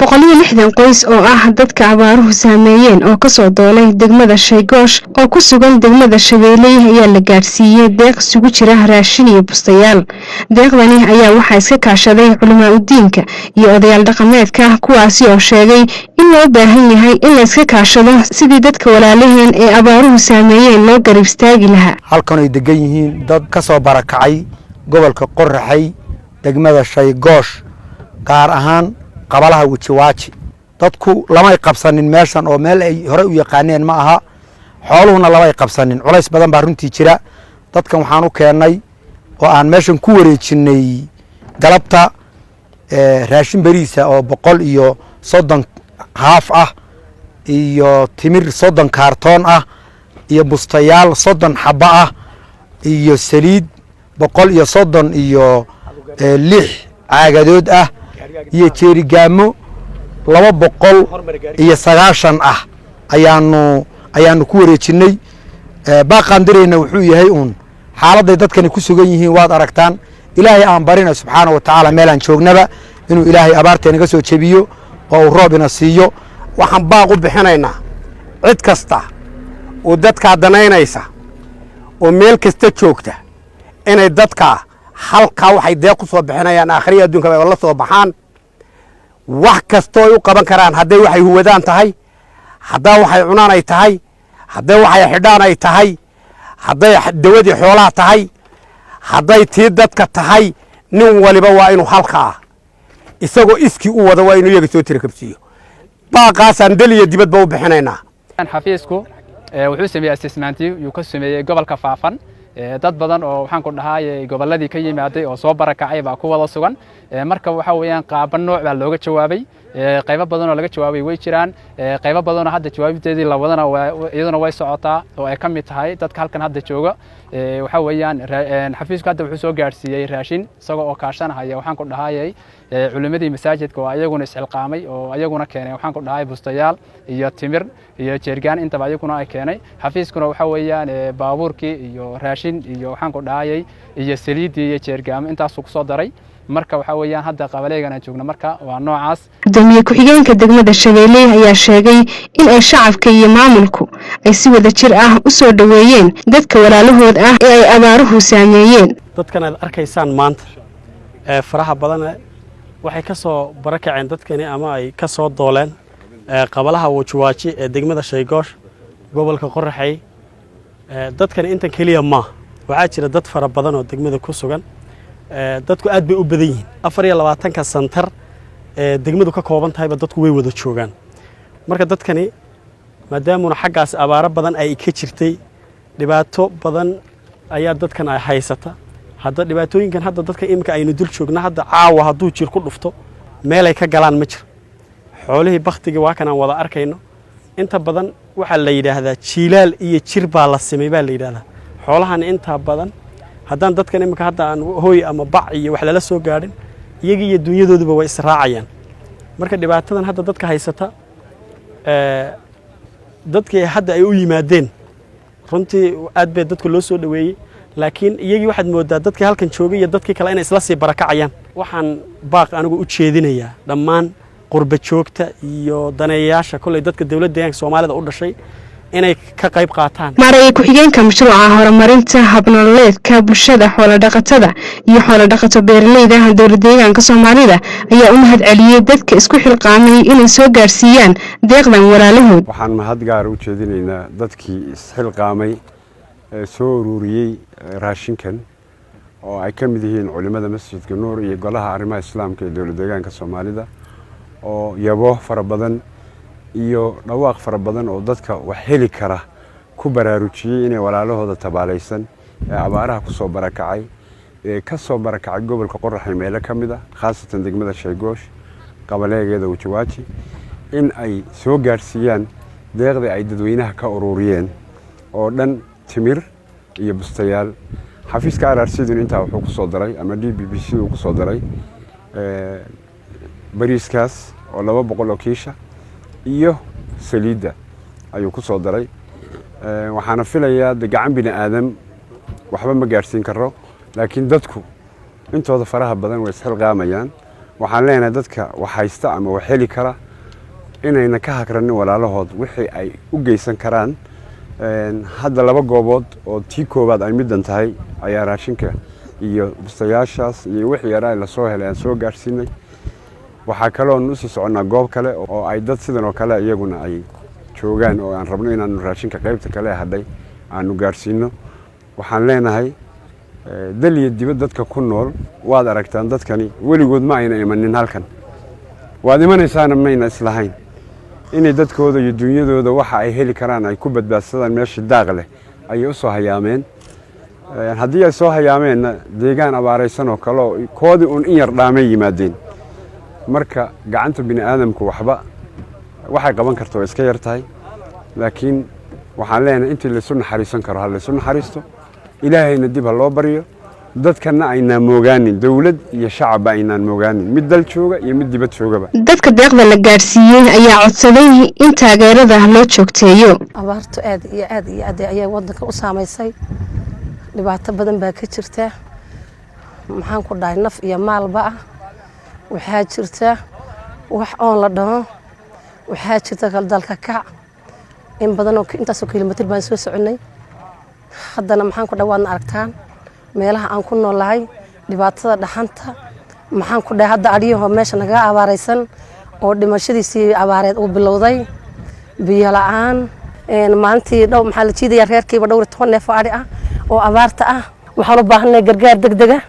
160 qoys oo ah dadka abaaruhu saameeyeen oo ka soo doolay degmada Shaygoosh oo ku sugan degmada Shabeeley ayaa la gaarsiiyay deeq isugu jira raashin iyo bustayaal. Deeqdani ayaa waxa iska kaashaday culimada iyo odayaal dhaqameedka kuwaasi oo sheegay in loo baahan yahay in la iska kaashado sidii dadka walaalaheen ee abaaruhu saameeyeen loo garab istaagi lahaa. halkan ay degan yihiin dad ka soo barakacay gobolka Qorraxay degmada Shaygoosh gaar ahaan qabalaha Wichiwaachi dadku lamay qabsanin meeshan oo meel ay hore u yaqaaneen ma aha xooluhuna lamay qabsanin culays badan baa runtii jira dadkan waxaan u keenay oo aan meeshan ku wareejinay galabta raashin bariisa oo 130 haaf ah iyo timir 30 kaartoon ah iyo bustayaal 30 xabba ah iyo saliid 130 iyo 6 caagadood ah iyo jeerigaamo 290 ah ayaanu ku wareejinay baaqandireyna wuxuu yahay xaaladda dadkani ku sugan yihiin waad aragtaan ilaahay aan barina subxaanahu wa ta'ala meelan joognaba inuu ilaahay abaarteena ka soo jebiyo oo roob ina siiyo waxaan baaq u bixinaynaa cid kasta oo dadka danaynaysa oo meel kasta joogta inay dadka halka waxay deeq ku soo bixinayaan aakhriya adduunka ay la soo baxaan wax kasto ay u qaban karaan haday waxay huwadaan tahay hadaa waxay cunaan ay tahay haday waxay xidhaan ay tahay haday dawadii xoolaha tahay haday tii dadka tahay nin waliba waa inuu halka isagoo iski u wada waa inuu iyaga soo tirakabsiyo baaqaasaan daliya dibadba u bixinaynaa xafiisku wuxuu sameeyay assessment uu ka sameeyay gobolka Faafan dad badan oo waxaan ku dhahay goboladii ka yimaaday oo soo barakacay baa ku wada sugan marka waxa weeyaan qaab nooc baa looga jawaabay qaybo badan oo laga jawaabay way jiraan qaybo badan oo hadda jawaabteedii la wadana iyaduna way socotaa oo ay ka mid tahay dadka halkan hadda jooga waxa weeyaan xafiisku hadda wuxuu soo gaarsiiyay raashin isagoo oo kaashanaya waxaan ku dhahay culimadii masaajidka oo ayaguna isxilqaamay oo ayaguna keenay waxaan ku dhahay bustayaal iyo timir iyo jeergaan inta ayaguna ay keenay xafiiskuna waxa weeyaan baabuurkii iyo raashin iyo waxaan ku dhahay iyo saliidii iyo jeergaamo intaas ku soo daray marka waxa weeyaan hadda qabaleegana joogna marka waa noocaas gudoomiye ku-xigeenka degmada Shabeeley ayaa sheegay in ay shacabka iyo maamulku ay si wada jir ah u soo dhaweeyeen dadka walaalahood ah ee ay abaaruhu saameeyeen dadkan aad arkaysaan maanta faraha badan waxay ka soo barakaceen dadkani ama ay ka soo dooleen qabalaha Wichiwaachi ee degmada Shaygoosh gobolka Qorraxay dadkani intan kaliya ma waxa jira dad fara badan oo degmada ku sugan dadku aad bay u badan yihiin 24 santar degmadu ka kooban tahay dadku way wada joogan marka dadkani maadaama xaggaas abaaro badan ay ka jirtay dhibaato badan ayaa dadkan ay haysata hadda dhibaatooyinkan hadda dadka imika aynu dul joogna hadda caawa haduu jir ku dhufto meel ay ka galaan ma jiro xoolihii baqtiga waa kan aan wada arkayno inta badan waxa la yiraahdaa jiilaal iyo jir baa la sameeyay baa la yiraahdaa xoolahan inta badan haddaan dadkan imika hadda aan hooy ama bac iyo wax lala soo gaarin iyaga iyo dunyadooduba way israacayaan marka dhibaatadan hadda dadka haysata dadkii hadda ay u yimaadeen runtii aad bay dadku loo soo dhaweeyay laakiin iyagii waxaad moodaa dadkii halkan joogay iyo dadkii kale inay isla sii barakacayaan waxaan baaq anigu u jeedinayaa dhammaan qurba joogta iyo daneeyaasha kulay dadka dawladda deegaanka Soomaalida u dhashay inay ka qayb qaataan maray ku-xigeenka mashruuca horumarinta habnololeedka bulshada xoolo dhaqatada iyo xoolo dhaqato beeraleyda dawladda deegaanka Soomaalida ayaa u mahad celiyay dadka isku xilqaamay inay soo gaarsiiyaan deeqdan walaalahood waxaan mahad gaar u jeedinaynaa dadkii isxilqaamay soo ururiyay raashinkan oo ay ka mid yihiin culimada masjidka Nuur iyo golaha arrimaha islaamka ee dawladda deegaanka Soomaalida oo yabo fara badan iyo dhawaaq fara badan oo dadka wax heli kara ku baraarujiyay inay walaalahooda tabaalaysan ee abaaraha ku soo barakacay ee ka soo barakacay gobolka Qorraxay meelo kamid ah khaasatan degmada Shaygoosh qabaleegeeda Wichiwaachi in ay soo gaarsiiyaan deeqda ay dadweynaha ka ururiyeen oo dhan timir iyo bustayaal xafiiska RRCdu inta wuxuu ku soo daray ama DBBC uu ku soo daray bariiskaas oo 200 oo kiisha iyo saliida ayuu ku soo daray waxaana filayaa gacan bini aadam waxba ma gaarsiin karo laakiin dadku intooda faraha badan way isxilqaamayaan waxaan leenahay dadka wax haysta ama wax heli kara inayna ka hakranin walaalahood wixii ay u geysan karaan. hadda 2 goobood oo tii koobaad ay middan tahay ayaa raashinka iyo bustayaashaas iyo wixii yaraa la soo helay aan soo gaarsiinay. waxaa kaloo nu sii soconaa goob kale oo ay dad sidan oo kale iyaguna ay joogaan oo aan rabno inaanu raashinka qaybta kale hadhay aanu gaarsiino. waxaan leenahay dal iyo dibad dadka ku nool waad aragtaan dadkani weligood ma ayna imanin halkan. waad imanaysaana mayna islahayn inay dadkooda iyo dunyadooda waxa ay heli karaan ay ku badbaadsadaan meesha daaq leh ayay u soo hayaameen. haddii ay soo hayaameenna deegaan abaaraysan oo kale oo koodii un in yar dhaamay yimaadeen. marka gacanta bini aadamku waxay qaban karto iska yar tahay, laakiin waxaan leenahay intii la isu naxariisan karo ha la isu naxariisto, ilaahayna dib ha loo baryo, dadkana aynaan moogaanin, dawlad iyo shacab aynaan moogaanin, mid dal jooga iyo mid dibad joogaba. dadka deeqda la gaarsiiyay ayaa codsaday in taageerada loo joogteeyo. abaartu aad iyo aad ayay wadanka u saameysay, dhibaato badan baa ka jirta, maxaan ku dhahay naf iyo maalba ah. waxaa jirta wax oon la dhaho, waxaa jirta kala dalka kac in badan oo intaasoo kiiloomitir baan soo soconay. haddana maxaan ku dhawaadna aragtaan meelaha aan ku noolahay dhibaatada dhaxanta, maxaan ku dhahay hadda adhiyaho meesha naga abaaraysan oo dhimashadiisii abaareed uu bilowday, biyo la'aan. maalintii maxaa la jiidayaa reerkiiba dhowr 10 neef oo adhi ah oo abaarta ah. waxaan u baahanay gargaar degdeg ah.